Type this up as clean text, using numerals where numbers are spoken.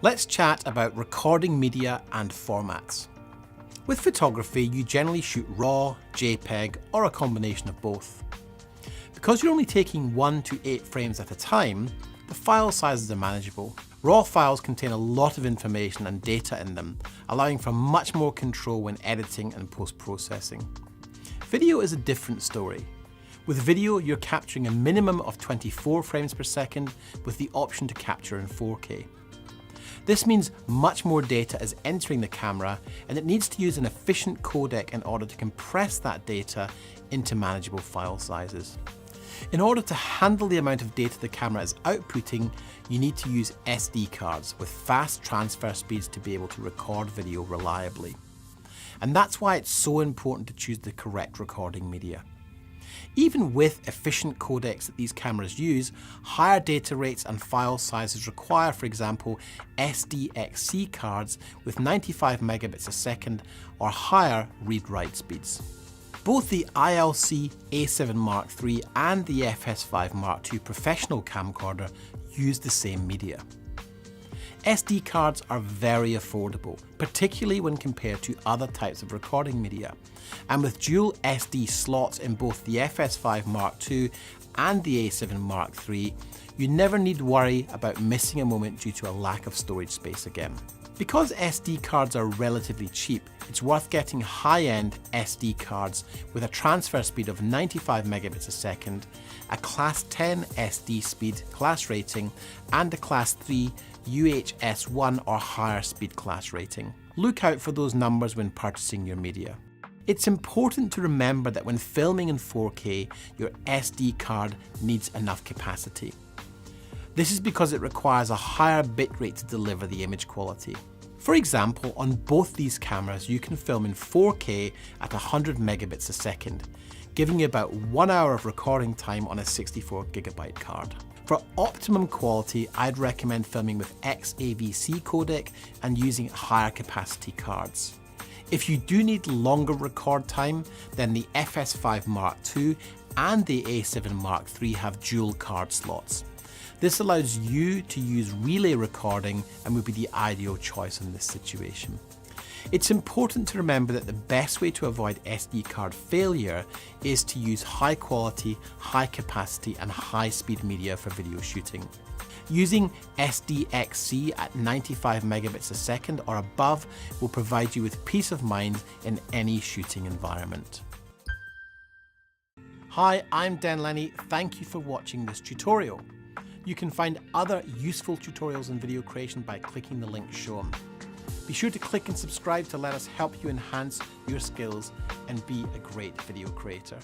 Let's chat about recording media and formats. With photography, you generally shoot RAW, JPEG, or a combination of both. Because you're only taking 1 to 8 frames at a time, the file sizes are manageable. RAW files contain a lot of information and data in them, allowing for much more control when editing and post-processing. Video is a different story. With video, you're capturing a minimum of 24 frames per second with the option to capture in 4K. This means much more data is entering the camera, and it needs to use an efficient codec in order to compress that data into manageable file sizes. In order to handle the amount of data the camera is outputting, you need to use SD cards with fast transfer speeds to be able to record video reliably. And that's why it's so important to choose the correct recording media. Even with efficient codecs that these cameras use, higher data rates and file sizes require, for example, SDXC cards with 95 megabits a second or higher read-write speeds. Both the ILC A7 Mark III and the FS5 Mark II professional camcorder use the same media. SD cards are very affordable, particularly when compared to other types of recording media. And with dual SD slots in both the FS5 Mark II and the A7 Mark III, you never need to worry about missing a moment due to a lack of storage space again. Because SD cards are relatively cheap, it's worth getting high-end SD cards with a transfer speed of 95 megabits a second, a Class 10 SD speed class rating, and a Class 3 UHS-1 or higher speed class rating. Look out for those numbers when purchasing your media. It's important to remember that when filming in 4K, your SD card needs enough capacity. This is because it requires a higher bitrate to deliver the image quality. For example, on both these cameras, you can film in 4K at 100 megabits a second, giving you about 1 hour of recording time on a 64GB card. For optimum quality, I'd recommend filming with XAVC codec and using higher capacity cards. If you do need longer record time, then the FS5 Mark II and the A7 Mark III have dual card slots. This allows you to use relay recording and would be the ideal choice in this situation. It's important to remember that the best way to avoid SD card failure is to use high quality, high capacity and high speed media for video shooting. Using SDXC at 95 megabits a second or above will provide you with peace of mind in any shooting environment. Hi, I'm Dan Lenny. Thank you for watching this tutorial. You can find other useful tutorials in video creation by clicking the link shown. Be sure to click and subscribe to let us help you enhance your skills and be a great video creator.